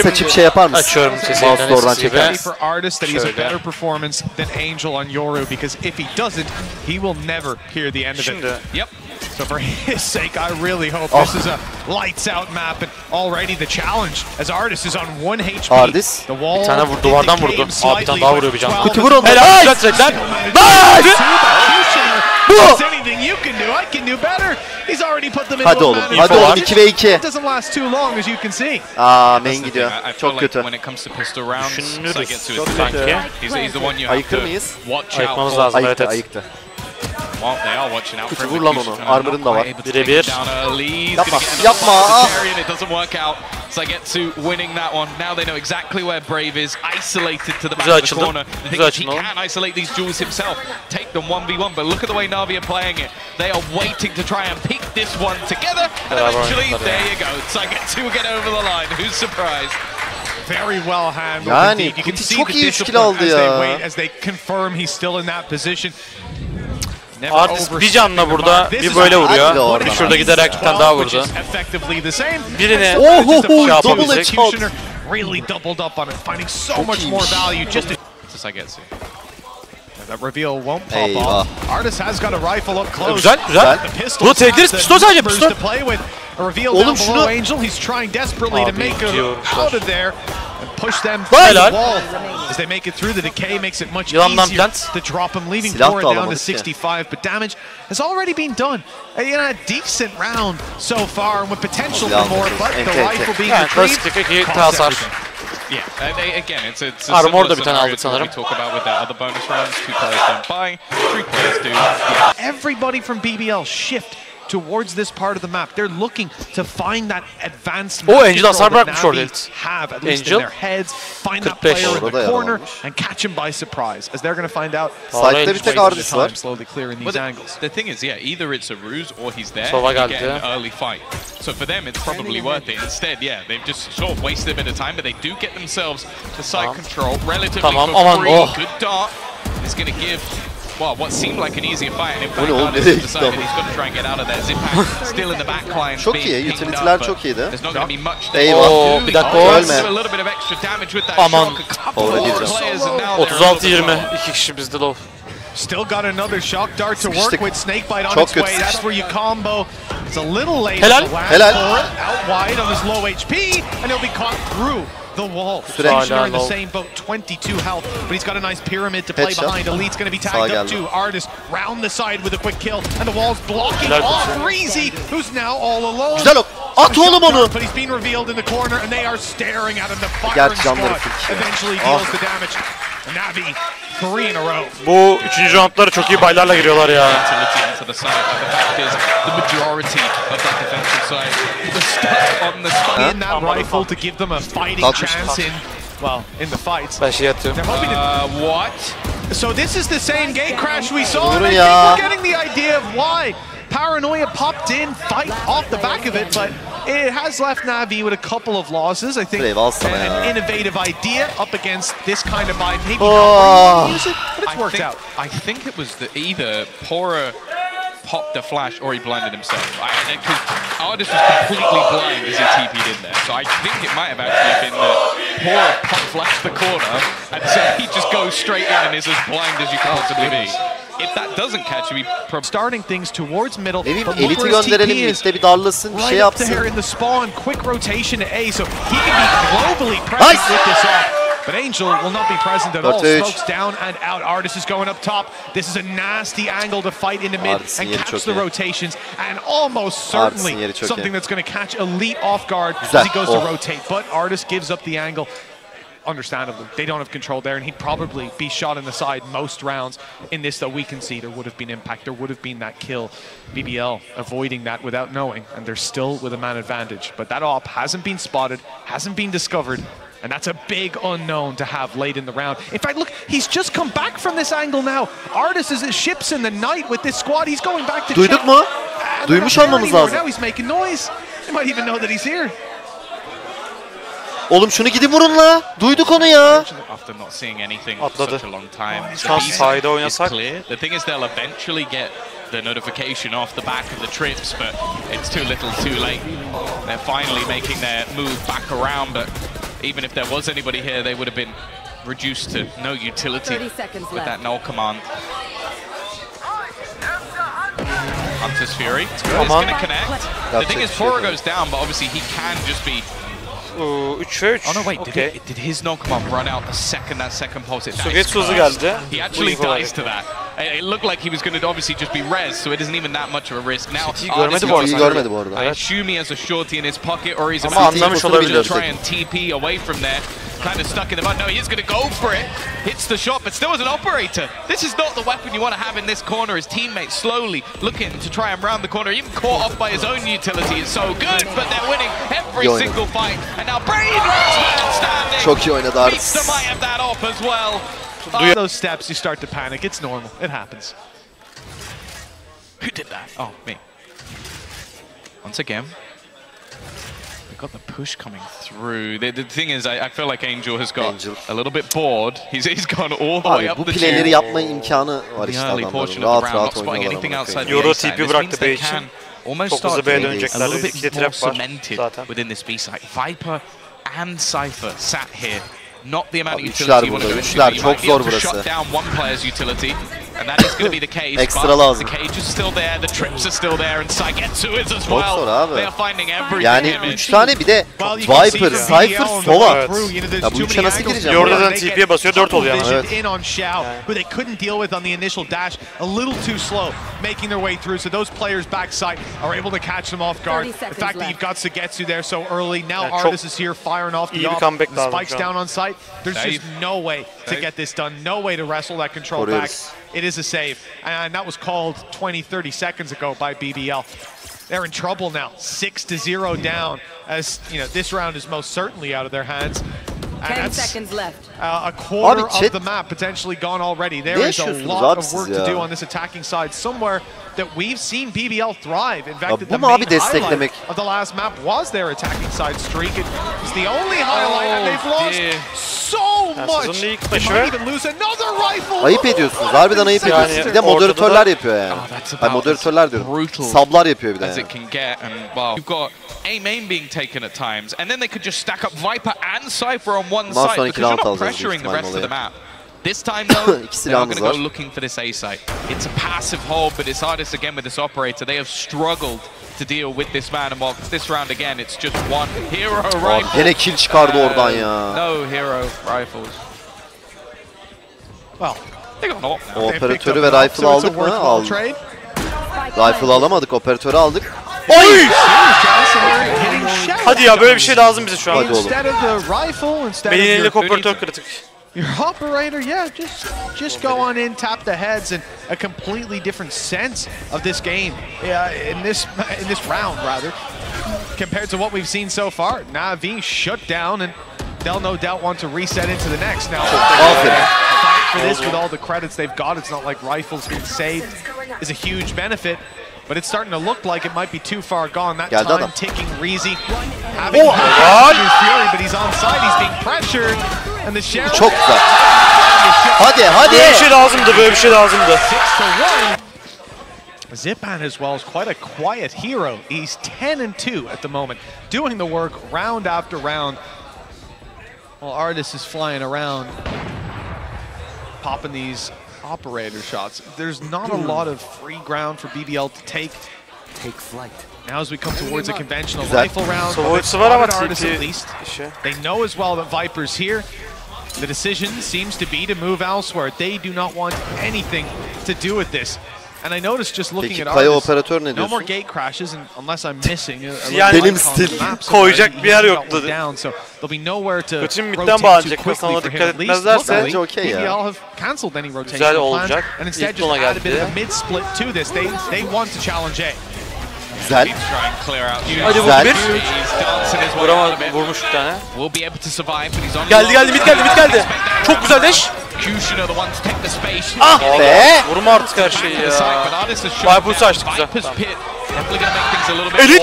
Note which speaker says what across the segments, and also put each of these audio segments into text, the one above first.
Speaker 1: Seçip şey yapar mısın?
Speaker 2: Açıyorum sesini.
Speaker 1: Mouse oradan çeker misin?
Speaker 3: For artist that he has a better performance than Angel on Yoru, because if he doesn't, he will never hear the end of it. Yep. So for his sake, I really hope this is a lights out map, and already the challenge as artist is on 1 HP.
Speaker 1: Ardis.
Speaker 3: The wall.
Speaker 2: Bir tane vurdu, duvardan vurdu. Abi bir tane daha vuruyor bir can.
Speaker 1: Kutu vur onu.
Speaker 2: Helal güzel çekler.
Speaker 1: Nice! Bu! Hadi oğlum, hadi oğlum 2 ve 2. Aa, main gidiyor. Çok kötü.
Speaker 2: Düşünürüz sanki.
Speaker 1: Ayıktır mıyız?
Speaker 2: Ayıkmamız lazım, evet.
Speaker 1: Ayıktı. Kutu vur lan onu. Armor'ın da var.
Speaker 2: Birebir.
Speaker 1: Yapma. Yapma.
Speaker 2: Güzel açıldı. Güzel açıldı.
Speaker 1: Yani Kuti çok iyi 3 kill aldı ya.
Speaker 2: Ardis bir canla burada, bir böyle vuruyor. Bir şurada giderek bir tane daha vurdu. Birine şey yapabilecek.
Speaker 3: Really doubled up on it, finding so much more value just as I get to. That reveal won't pop off. Artist has got a rifle up close.
Speaker 2: Güzel, güzel. Bunu tekdiriz, pistol sadece pistol.
Speaker 1: Oğlum şunu...
Speaker 3: He's trying desperately to make it out of there and push them
Speaker 2: through
Speaker 3: the wall. As they make it through, the decay makes it much easier to drop him, leaving Cora down to 65. But damage has already been done. A decent round so far, and with potential for more. But the rifle being retrieved.
Speaker 2: Yeah, again, it's a
Speaker 3: Armor
Speaker 2: da bir tane aldık sanırım.
Speaker 3: We talk about with their other bonus rounds. 2 players don't buy, 3 players do. Everybody from BBL shift towards this part of the map. They're looking to find that advanced map
Speaker 2: Angel hasar bırakmış orada.
Speaker 3: Have at least in their heads. Find that player in the corner and catch him by surprise, as they're going to find out.
Speaker 1: Side'de bir tek Ardis var.
Speaker 3: Slowly clearing these angles.
Speaker 4: The thing is, yeah, either it's a ruse or he's there.
Speaker 2: Sova
Speaker 4: to
Speaker 2: geldi.
Speaker 4: get an early fight. So for them, it's probably worth it. Instead, yeah, they've just sort of wasted a bit of time, but they do get themselves to side control relatively for free. Good dart is going to give. Well, what seemed like an easier fight, and in fact, Ardis has decided he's got to try and get out of there. Zipac still in the back line.
Speaker 1: Çok iyi, utility'ler çok iyiydi.
Speaker 4: There's not going to be much.
Speaker 1: Eyvah.
Speaker 2: Bir dakika,
Speaker 1: ölme.
Speaker 2: Aman.
Speaker 1: 36-20.
Speaker 2: 2 kişi bizde low.
Speaker 3: Still got another shock dart to work with. Snakebite on its way. That's where you combo. It's a little late.
Speaker 2: Helal.
Speaker 1: Helal.
Speaker 3: Out wide on his low HP, and he'll be caught through the wall. Stationer in the same boat, 22 health, but he's got a nice pyramid to play behind. Elite's going to be tagged up too. Artist round the side with a quick kill, and the wall's blocking off Breezy, who's now all alone.
Speaker 1: Güzel ok. At oğlum onu.
Speaker 3: But he's been revealed in the corner, and they are staring at him. The firing squad eventually deals the damage. NAVI 3 in a row.
Speaker 2: Bu 3. roundları çok iyi baylarla giriyorlar ya.
Speaker 3: In that rifle to give them a fighting chance in the fights.
Speaker 2: Ben şey atıyorum.
Speaker 3: What? So this is the same gate crash we saw, and I think we're getting the idea of why. Paranoia popped in, fight off the back of it, but it has left NAVI with a couple of losses. I think an innovative idea up against this kind of vibe. Maybe not use it, but it's worked out.
Speaker 4: I think it was either Pora popped a flash or he blinded himself. Because Ardis was completely blind as he TP'd in there. So I think it might have actually been that Pora pop flashed the corner, and so he just goes straight in and is as blind as you can possibly be. If that doesn't catch him,
Speaker 3: starting things towards middle.
Speaker 1: Ne bileyim, Elite'i gönderelim, midde bir darlasın, bir şey yapsın.
Speaker 3: Right up there in the spawn, quick rotation to A, so he can be globally present with this off. But Angel will not be present at all. Smokes down and out. Artist is going up top. This is a nasty angle to fight in the mid and catch the rotations. And almost certainly something that's going to catch Elite off guard as he goes to rotate. But Artist gives up the angle. Understandably, they don't have control there, and he'd probably be shot in the side most rounds. In this, though, we can see there would have been impact. There would have been that kill. BBL avoiding that without knowing, and they're still with a man advantage. But that op hasn't been spotted, hasn't been discovered. And that's a big unknown to have late in the round. In fact, look, he's just come back from this angle now. Artist is his ships in the night with this squad. He's going back to
Speaker 1: Duyduk mu? Duymuş olmamız lazım.
Speaker 3: Now he's making noise. They might even know that he's here.
Speaker 1: Oğlum şunu gidin vurun la. Duyduk onu ya.
Speaker 2: Atladı. Tam sahide oynasak.
Speaker 4: The thing is they'll eventually get the notification off the back of the trips, but it's too little too late. They're finally making their move back around, but even if there was anybody here, they would have been reduced to no utility with that null command. Hunter's Fury is going to connect. The thing is, Pora goes down, but obviously he can just be...
Speaker 2: 3-3.
Speaker 4: Oh no, wait,
Speaker 2: okay.
Speaker 4: did his null command run out the second that second pulse hit? He actually dies to that. It looked like he was going to obviously just be res, so it isn't even that much of a risk. Now, I assume he has a shorty in his pocket, or he's about to try and TP away from there. Kind of stuck in the mud. No, he's going to go for it. Hits the shot, but still as an operator. This is not the weapon you want to have in this corner. His teammates slowly looking to try and round the corner. Even caught off by his own utility is so good, but they're winning every single fight. And now Breeze'de standing.
Speaker 5: Çok iyi oynadı Artis.
Speaker 4: Beats the might of that off as well.
Speaker 3: On those steps, you start to panic. It's normal. It happens.
Speaker 4: Who did that? Oh, me. Once again. Got the push coming through. The thing is, I feel like Angel has got a little bit bored. He's gone all the way up the
Speaker 5: playleri yapma imkanı var işte adamların. Rahat oynuyorlar.
Speaker 2: Euro TP bıraktı B için. Çok hızlı B'ye dönecekler.
Speaker 4: A little bit more cemented within this B site. Viper and Cypher sat here. Not the amount of utility you want to go into. You might be able to shut down one player's utility, and that is going to be the case. But the cage is still there, the trips are still there, and Saigetsu is as well. They are finding everything.
Speaker 5: Yani 3 tane bir de Viper, Cypher, Sova. Ya bu 3'e nasıl gireceğim?
Speaker 2: Yordadan TP'ye basıyor 4 oluyor ama.
Speaker 3: Evet. In on Xiao, who they couldn't deal with on the initial dash, a little too slow, making their way through. So those players backside are able to catch them off guard. The fact that you've got Saigetsu there so early, now Artis is here firing off the off, the spikes down on site. There's just no way to get this done, no way to wrestle that control back. It is a save, and that was called 20-30 seconds ago by BBL. They're in trouble now, 6-0 down, as you know, this round is most certainly out of their hands.
Speaker 6: 10 seconds left.
Speaker 3: A quarter of the map potentially gone already. There is a lot of work to do on this attacking side. Somewhere that we've seen BBL thrive. In fact, the main highlight of the last map was their attacking side streak. It's the only highlight, and they've lost so much. They might even lose another rifle.
Speaker 5: Ayıp ediyorsunuz. Harbiden ayıp ediyorsunuz. Bir de moderatörler yapıyor yani. Hayır, moderatörler diyorum. Sablar yapıyor bir de yani.
Speaker 4: You've got aim being taken at times, and then they could just stack up Viper and Cypher on one side because you're not pressuring the rest of the map. This time though, they're not going to go looking for this A site. It's a passive hold, but it's Artis again with this operator. They have struggled to deal with this man, and while this round again, it's just one hero rifle.
Speaker 5: Yine kill çıkardı oradan ya.
Speaker 4: No hero rifles.
Speaker 3: Well, they got an
Speaker 5: O operatörü ve rifle aldık mı? Aldık. Rifle alamadık, operatörü aldık.
Speaker 2: Oy! Hadi ya, böyle bir şey lazım bize şu an.
Speaker 5: Hadi oğlum.
Speaker 2: Beğenilik operatör kritik.
Speaker 3: Your operator, yeah, just go on in, tap the heads, and a completely different sense of this game in this round rather, compared to what we've seen so far. NAVI shut down, and they'll no doubt want to reset into the next. Now, fight for this with all the credits they've got. It's not like rifles being saved is a huge benefit. But it's starting to look like it might be too far gone. That time ticking, Reezy having Fury, but he's on side. He's being pressured, and the sheriff.
Speaker 5: Çok güzel. Hadi.
Speaker 2: Böyle bir şey lazımdı, böyle bir şey lazımdı.
Speaker 3: 6-1. Zipan as well is quite a quiet hero. He's 10-2 at the moment, doing the work round after round. While Artis is flying around, popping these operator shots. There's not a lot of free ground for BBL to take flight. Now as we come towards a conventional rifle round, Artis at least, they know as well that Viper's here. The decision seems to be to move elsewhere. They do not want anything to do with this. And I noticed just looking at Artis, no more gate crashes, and unless I'm missing
Speaker 2: benim stil koyacak bir yer yoktu.
Speaker 3: So there'll be nowhere to
Speaker 2: rotate too quickly for him. At least
Speaker 3: BBL have cancelled any rotational plans, and instead just add a bit of a mid-split to this. They want to challenge A.
Speaker 5: Güzel.
Speaker 2: Hadi vurdu bir. Vurmuş bir tane. Geldi, mid geldi. Çok güzel deş.
Speaker 5: Ah be!
Speaker 2: Vurma artık her şeyi ya. Viper'ı açtık güzel.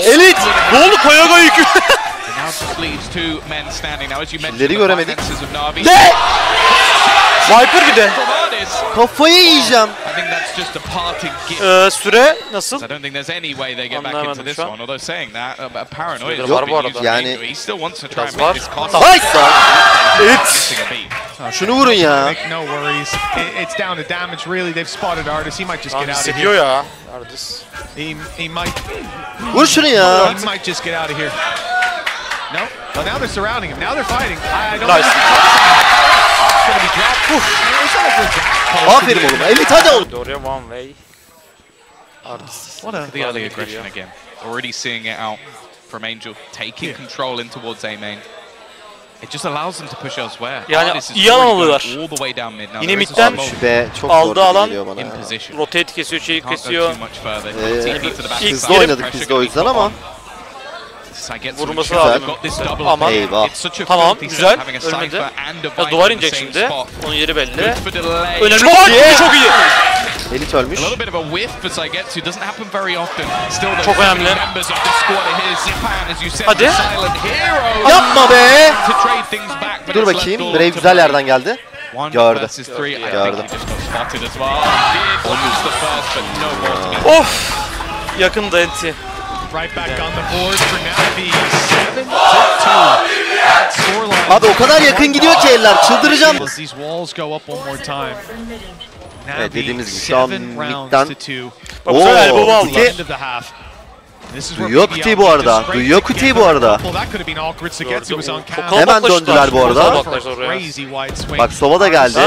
Speaker 2: Elit! Ne oldu Koyaga yükü?
Speaker 5: Killeri göremedik.
Speaker 2: Ne? Viper bir de.
Speaker 5: Kafayı yiyeceğim.
Speaker 4: just a parting gift.
Speaker 2: Süre nasıl?
Speaker 4: I don't think there's any way they get back into this one. Although saying that, paranoia.
Speaker 5: Yani
Speaker 4: he still wants to try and
Speaker 2: var.
Speaker 4: make this cost.
Speaker 5: Nice lan. Evet. Şunu vurun ya.
Speaker 3: No worries. It's down to damage really. They've spotted Artis. He might just get out of
Speaker 2: Hissediyor
Speaker 3: here.
Speaker 2: ya. Artis.
Speaker 3: He might.
Speaker 5: Vur şunu ya.
Speaker 3: He might just get out of here. No. Well, now they're surrounding him. Now they're fighting. I don't
Speaker 2: Nice.
Speaker 5: Aferin oğlum. 50 hadi oğlum.
Speaker 2: Oraya one way. Artis.
Speaker 3: What a
Speaker 4: The early aggression again. Already seeing it out from Angel, taking control in towards A main. It just allows them to push elsewhere.
Speaker 2: Yani iyi alan alıyorlar.
Speaker 4: All the way down mid. Now
Speaker 2: Yine midden
Speaker 5: Be çok
Speaker 2: aldığı
Speaker 5: zor
Speaker 2: alan
Speaker 5: geliyor bana.
Speaker 4: in position.
Speaker 2: rotate kesiyor, şeyi
Speaker 4: Can't go
Speaker 2: kesiyor.
Speaker 4: too much further.
Speaker 5: Hızlı oynadık biz de o yüzden ama.
Speaker 2: Vurması lazım. Aman.
Speaker 5: Eyvah.
Speaker 2: Tamam, güzel. Ölmedi. Ya duvar inecek şimdi. Onun yeri belli. Önemli. Çok iyi. Çok iyi.
Speaker 5: Elit ölmüş.
Speaker 2: Çok önemli.
Speaker 4: Hadi.
Speaker 5: Yapma be. Dur bakayım. Brave güzel yerden geldi. Gördü. Gördü.
Speaker 2: Of. Yakında enti.
Speaker 3: Right back on the board for Navi. 7-2.
Speaker 5: Abi o kadar yakın gidiyor ki eller. Çıldıracağım.
Speaker 3: These walls go up one more time.
Speaker 5: Evet, dediğimiz gibi şu an midden.
Speaker 2: Ooo.
Speaker 5: Kuti. Duyuyor Kuti'yi bu arada. Duyuyor Kuti'yi bu arada. Hemen döndüler bu arada. Bak Sova da geldi.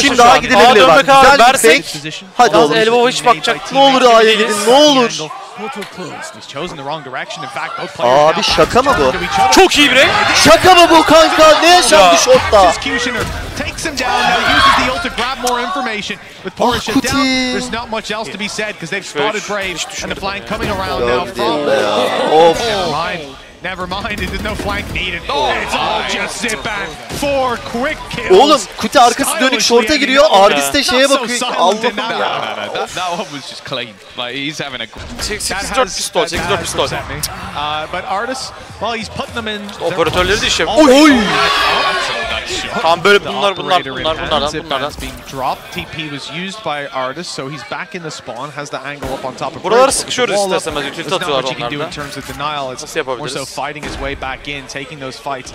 Speaker 5: Şimdi A'ya gidilebilir bak. Güzel bir fake. Hadi oğlum.
Speaker 2: Elbow hiç bakacak.
Speaker 5: Ne olur A'ya gidin ne olur. Abi şaka mı bu?
Speaker 2: Çok iyi bre.
Speaker 5: Şaka mı bu kanka? Ne yaşandı şortta?
Speaker 3: Takes him down now, uses the ult to grab more information. With Porra shut down,
Speaker 5: Kuti.
Speaker 3: there's not much else to be said because they've spotted Brave and the flank coming around now from...
Speaker 5: Of.
Speaker 3: Never mind, there's no flank needed. It's all just zip back. 4 quick kills.
Speaker 5: Oğlum Kuti arkası dönük şorta giriyor. Ardis de şeye bakıyor. Allah'ım ya.
Speaker 4: That one was just clean. Like he's having a
Speaker 2: 8-4 pistol, 8-4 pistol.
Speaker 3: But Artis, well, he's putting them in.
Speaker 2: Operatörleri de işe.
Speaker 5: Oy.
Speaker 2: Tam böyle bunlardan.
Speaker 3: TP was used by Artis, so he's back in the spawn, has the angle up on top of.
Speaker 2: Buraları sıkışıyoruz isterseniz. Utility atıyorlar onlardan.
Speaker 3: Nasıl yapabiliriz? More so fighting his way back in, taking those fights.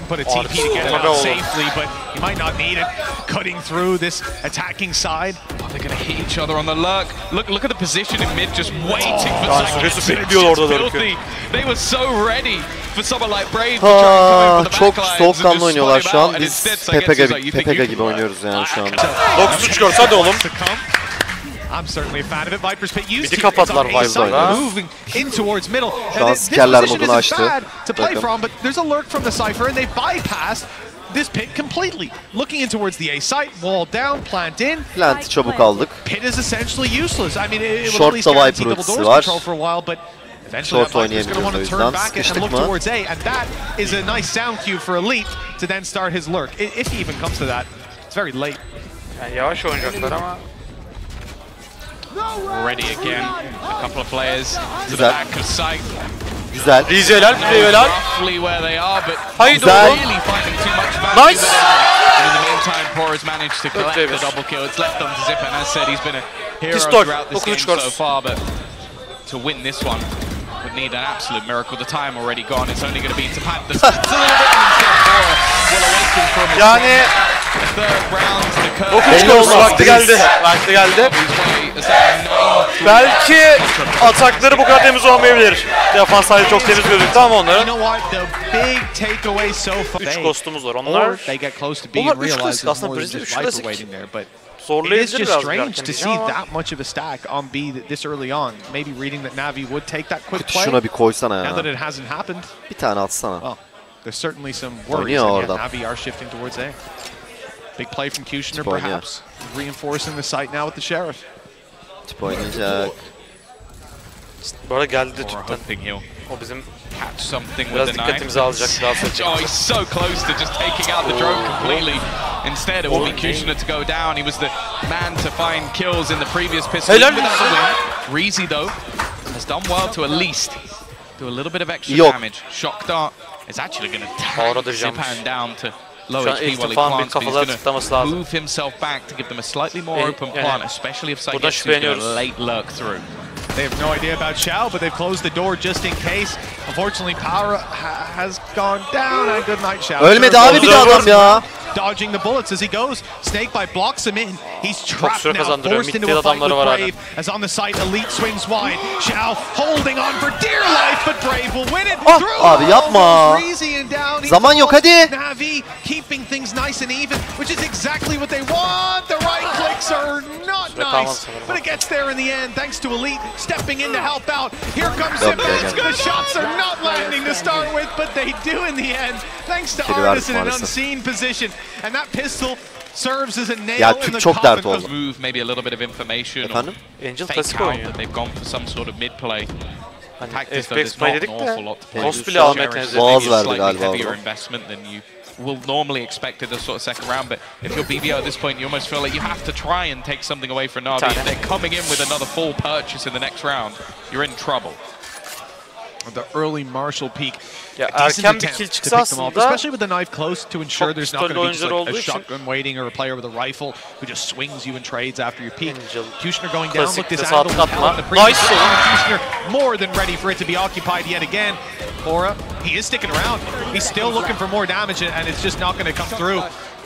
Speaker 3: Put a TP to get it out safely, but he might not need it. Cutting through this attacking side.
Speaker 4: Oh, they're gonna hit each other on the lurk. Look at the position in mid, just waiting for filthy. They were so ready for someone like Brave to try and come in for the
Speaker 5: çok
Speaker 4: backlines
Speaker 5: soğukkanlı oynuyorlar şu an. Biz Pepega gibi oynuyoruz yani şu an.
Speaker 2: 9'u çıkıyoruz hadi oğlum.
Speaker 3: I'm certainly a fan of it. Viper's Pit used
Speaker 2: to kapatlar
Speaker 3: Viper'ı. Moving in towards middle.
Speaker 5: Şu an sikerler modunu açtı.
Speaker 3: To play from, but there's a lurk from the Cypher and they bypassed this pit completely. Looking in towards the A site, wall down, plant in.
Speaker 5: Plant'i çabuk aldık.
Speaker 3: Pit is essentially useless. I mean, it will at least guarantee double doors control for a while, but eventually that Viper's going to want to turn back and look towards A, and that is a nice sound cue for Elite to then start his lurk. If he even comes to that, it's very late.
Speaker 2: Yani yavaş oynayacaklar ama.
Speaker 4: Already again, a couple of players to the back of sight.
Speaker 5: Güzel.
Speaker 2: Breeze'ler,
Speaker 4: roughly where they are, but
Speaker 2: haydi
Speaker 4: really finding too much value.
Speaker 2: Nice.
Speaker 4: And in the meantime, Porra's managed to collect the double kill. It's left on to Zip, and as said, he's been a hero throughout this game so far, but to win this one would need an absolute miracle. The time already gone. It's only going to be to pat the stats a little bit instead. Porra will awaken from his third round to the curve.
Speaker 2: Belli oldu, vakti geldi. Vakti geldi. Belki atakları bu kadar temiz olmayabilir. Defans sayede çok temiz gözüktü ama onların 3 kostumuz var. Onlar 3 klasik aslında Breeze'de 3 klasik.
Speaker 3: It is just strange to see that much of a stack on B this early on. Maybe reading that Navi would take that quick play.
Speaker 5: Şuna bir koysana ya.
Speaker 3: Now that it hasn't happened.
Speaker 5: Bir tane atsana.
Speaker 3: Well, there's certainly some worries that Navi are shifting towards A. Big play from Kushner perhaps. Reinforcing the site now with the Sheriff.
Speaker 5: Tip oynayacak.
Speaker 2: Bu arada geldi tüpten. O bizim biraz dikkatimizi alacak daha sonra.
Speaker 4: Oh, he's so close to just taking out the drone completely. Instead, it will be Kushner to go down. He was the man to find kills in the previous pistol. Breezy though has done well to at least do a little bit of extra damage. Shock dart is actually going to tag Zipan down to low HP while he plants, but he's going to move himself back to give them a slightly more open plant, especially if Site gets to late lurk through.
Speaker 3: They have no idea about Xiao, but they've closed the door just in case. Unfortunately, power has gone down, and good night, Xiao.
Speaker 5: Ölmedi abi bir de adam ya.
Speaker 3: Dodging the bullets as he goes. Snakebite blocks him in. He's trapped now, forced into a fight with Brave. As on the site, Elite swings wide. Xiao holding on for dear life, but Brave will win it.
Speaker 5: Abi yapma. Zaman yok hadi.
Speaker 3: NAVI keeping things nice and even, which is exactly what they want. The right clicks are not nice, but it gets there in the end thanks to Elite stepping in to help out. Here comes Zipan. The shots are not landing to start with, but they do in the end thanks to Artis in an unseen position. And that pistol serves as a nail in the coffin.
Speaker 4: Move maybe a little bit of information.
Speaker 2: Angel
Speaker 4: fake out that they've gone for some sort of mid play. Tactics though, there's not an awful lot to play.
Speaker 5: Slightly
Speaker 4: heavier investment than you will normally expect in this sort of second round, but if you're BBL at this point, you almost feel like you have to try and take something away from NAVI. If they're coming in with another full purchase in the next round, you're in trouble.
Speaker 3: The early Marshall peak.
Speaker 2: Ya erken bir kill çıksa aslında,
Speaker 3: especially with the knife close to ensure there's not going to be just like a shotgun waiting or a player with a rifle who just swings you in trades after your peak. Kushner going down. Look, this angle the previous Kushner more than ready for it to be occupied yet again. Aura, he is sticking around. He's still looking for more damage, and it's just not going to come through.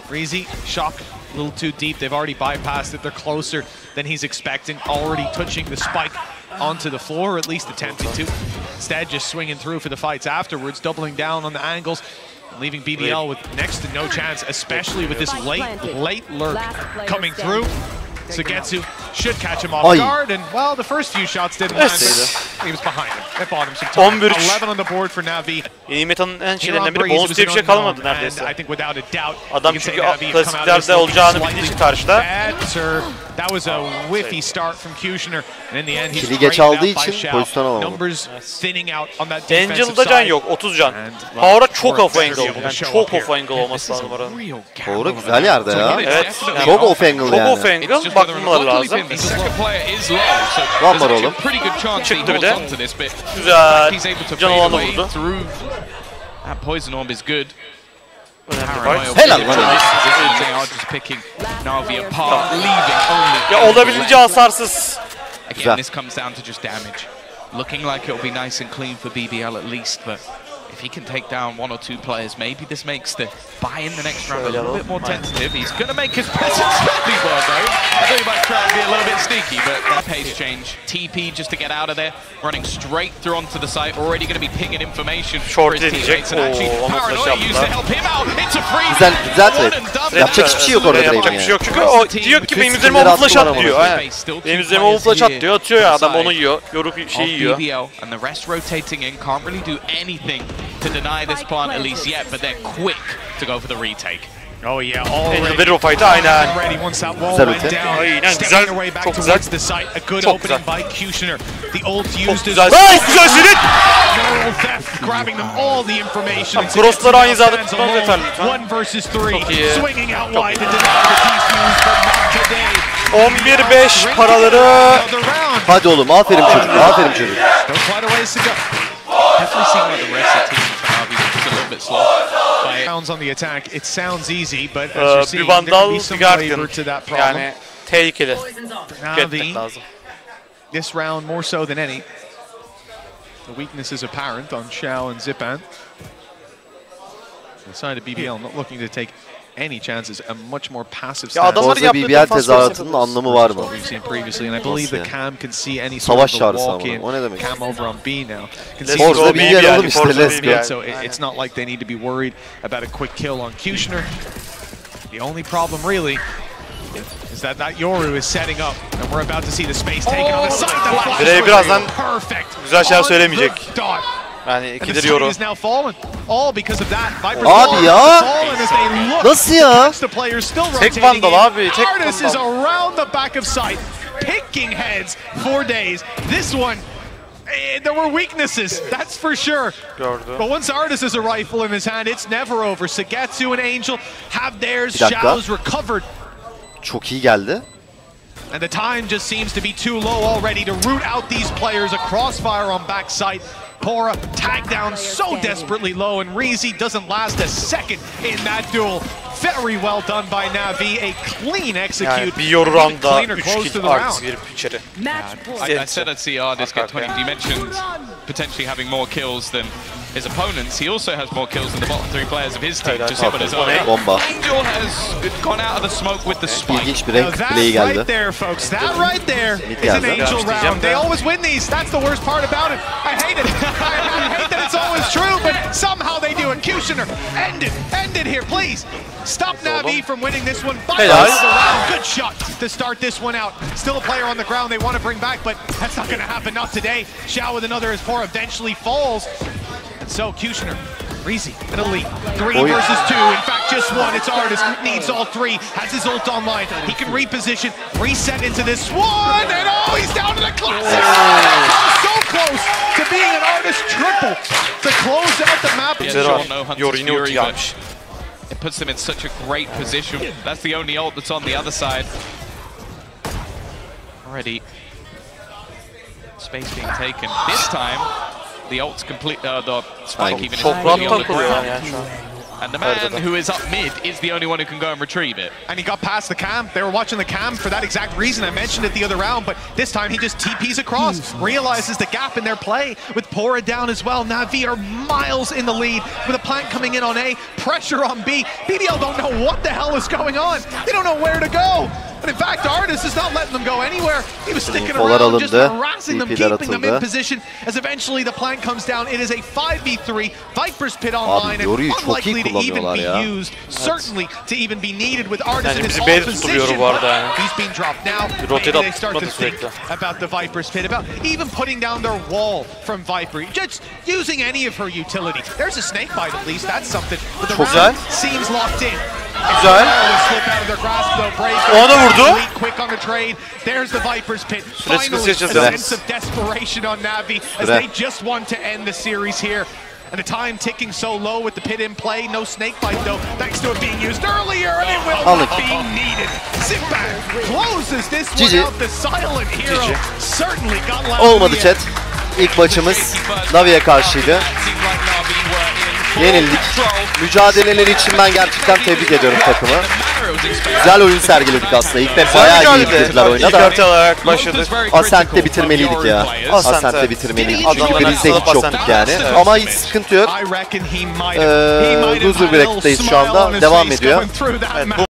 Speaker 3: Breezy, shock, a little too deep. They've already bypassed it. They're closer than he's expecting. Already touching the spike onto the floor, or at least attempting to. Instead, just swinging through for the fights afterwards, doubling down on the angles, and leaving BBL with next to no chance, especially with this late lurk coming through. Sugetsu should catch him off guard, and well, the first few shots didn't land, but he was behind him. It bought him some time. 11 on the board for NAVI.
Speaker 2: Yeni metanın en şeylerinden biri, bonus diye bir şey kalmadı neredeyse. Adam çünkü klasiklerde olacağını bildiği için karşıda.
Speaker 3: That was a whiffy start from Kushner, and in the end he's
Speaker 5: geç aldığı için pozisyon alamadı.
Speaker 3: Numbers thinning out on that defensive side.
Speaker 2: Angel'da can yok, 30 can. Power'a çok off angle, yani çok off angle olması lazım oranın.
Speaker 5: Power'a güzel yerde ya.
Speaker 2: Evet,
Speaker 5: çok off angle yani.
Speaker 2: Çok off angle, bakmaları lazım.
Speaker 5: One var oğlum.
Speaker 2: Çıktı bir de. Güzel, can olanı vurdu.
Speaker 4: Poison orb is good.
Speaker 5: Helal lan.
Speaker 2: Ya olabildiğince hasarsız.
Speaker 4: Again, this comes down to just damage. Looking like it'll be nice and clean for BBL at least, but if he can take down one or two players, maybe this makes the buy in the next round a little bit more tentative. He's going to make his presence very well, though. I thought he might try and be a little bit sneaky, but that pace change. TP just to get out of there, running straight through onto the site, already going to be pinging information for his teammates. And actually, Paranoia used to help him out. It's a freeze.
Speaker 5: Yapacak hiçbir şey yok orada.
Speaker 2: Yapacak bir şey yok çünkü o diyor ki benim üzerime ovu flash at diyor. Benim üzerime ovu flash at diyor. Atıyor ya adam, onu yiyor. Yoruk şeyi yiyor.
Speaker 4: BBL and the rest rotating in can't really do anything to deny this plant at least yet, but they're quick to go for the retake.
Speaker 3: Oh yeah, already.
Speaker 2: Verir o fight'ı aynen.
Speaker 3: Once that wall went down,
Speaker 2: aynen güzel, çok güzel.
Speaker 3: The site, a good opening by Kushner. The ult used
Speaker 2: as güzel senin.
Speaker 3: Grabbing them all the information.
Speaker 2: Cross'ları aynı zamanda tutmanız yeterli lütfen.
Speaker 3: 1 vs 3, swinging out wide to deny the defuse, but not today.
Speaker 2: 11-5 paraları.
Speaker 5: Hadi oğlum, aferin çocuk, aferin çocuk.
Speaker 4: Definitely seeing like the rest of the team for NAVI just a little bit slow.
Speaker 3: Rounds on the attack, it sounds easy, but as you're seeing, there could be some flavor to that problem.
Speaker 2: Yani tehlikeli.
Speaker 3: NAVI, this round more so than any. The weakness is apparent on Xiao and Zipan. The side of BBL not looking to take any chances, a much more passive stance.
Speaker 5: Orada BBL tezahüratının anlamı var mı?
Speaker 3: We've seen previously, and I believe the cam can see any sort of walk-in. Cam over on B now.
Speaker 5: Orada BBL oğlum işte, let's go.
Speaker 3: So it's not like they need to be worried about a quick kill on Kushner. The only problem really is that Yoru is setting up, and we're about to see the space taken on the side.
Speaker 2: Birey birazdan güzel şeyler söylemeyecek. Yani ikidir Yoru.
Speaker 5: Abi ya! Nasıl ya?
Speaker 2: Tek vandal abi, tek
Speaker 3: Artis is
Speaker 2: vandal.
Speaker 3: around the back of sight, picking heads for days. This one, there were weaknesses, that's for sure.
Speaker 2: Gördü.
Speaker 3: But once Artis has a rifle in his hand, it's never over. Sugetsu and Angel have theirs. Xiao's recovered.
Speaker 5: Çok iyi geldi.
Speaker 3: And the time just seems to be too low already to root out these players. A crossfire on backside. Pora tagged down so desperately low, and Breeze'de doesn't last a second in that duel. Very well done by NAVI, a clean execute.
Speaker 2: Yani bir yoru roundda 3 kill Ardis girip içeri.
Speaker 4: I said I'd see Ardis get 20. You mentioned potentially having more kills than his opponents. He also has more kills than the bottom 3 players of his team. Just him on his own.
Speaker 5: Bomba.
Speaker 4: Angel has gone out of the smoke with the spike.
Speaker 5: İlginç bir renk play'i geldi.
Speaker 3: Right there, folks. That right there is an Angel round. They always win these. That's the worst part about it. I hate it. I hate that it's always true, but somehow they do it. Kushner, end it here, please. Stop NAVI from winning this one. Good shot to start this one out. Still a player on the ground they want to bring back, but that's not going to happen, not today. Xiao with another as Pora eventually falls. And so Kushner, Breeze'de in a lead. 3 versus 2, in fact just 1. It's Ardis, needs all 3, has his ult online. He can reposition, reset into this one, and oh, he's down to the classic. So close to being an Ardis triple to close out the map.
Speaker 4: It puts them in such a great position. That's the only ult that's on the other side. Already, space being taken. This time, the ult's complete. The spike even is completely on the ground. And the man who is up mid is the only one who can go and retrieve it.
Speaker 3: And he got past the cam. They were watching the cam for that exact reason. I mentioned it the other round, but this time he just TPs across, realizes the gap in their play with Pora down as well. NAVI are miles in the lead with a plant coming in on A, pressure on B. BBL don't know what the hell is going on. They don't know where to go. But in fact, Ardis is not letting them go anywhere. He was sticking around, just harassing them, keeping them in position as eventually the plant comes down. It is a 5v3. Viper's pit online and unlikely to even be used. Certainly to even be needed with Ardis in his own position. He's being dropped now. Maybe they start to think about the Viper's pit, about even putting down their wall from Viper. Just using any of her utility. There's a snake bite at least, that's something. But the round seems locked in.
Speaker 2: Güzel. O da vurdu.
Speaker 3: Quick on the trade. There's the Viper's pit. Finally, a sense of desperation on NAVI as they just want to end the series here. And the time ticking so low with the pit in play. No snake bite though, thanks to it being used earlier, and it will not be needed. Zipback closes this one out. The silent hero certainly got left.
Speaker 5: Olmadı chat. İlk maçımız NAVI'ye karşıydı. Yenildik. Mücadeleleri için ben gerçekten tebrik ediyorum takımı. Güzel oyun sergiledik aslında. İlk defa bayağı iyi girdiler oyuna da. Ascent'te bitirmeliydik ya. Ascent'te bitirmeliydik. Çünkü Breeze'de hiç yoktuk yani. Ama hiç sıkıntı yok. Loser bracket'teyiz şu anda. Devam ediyor.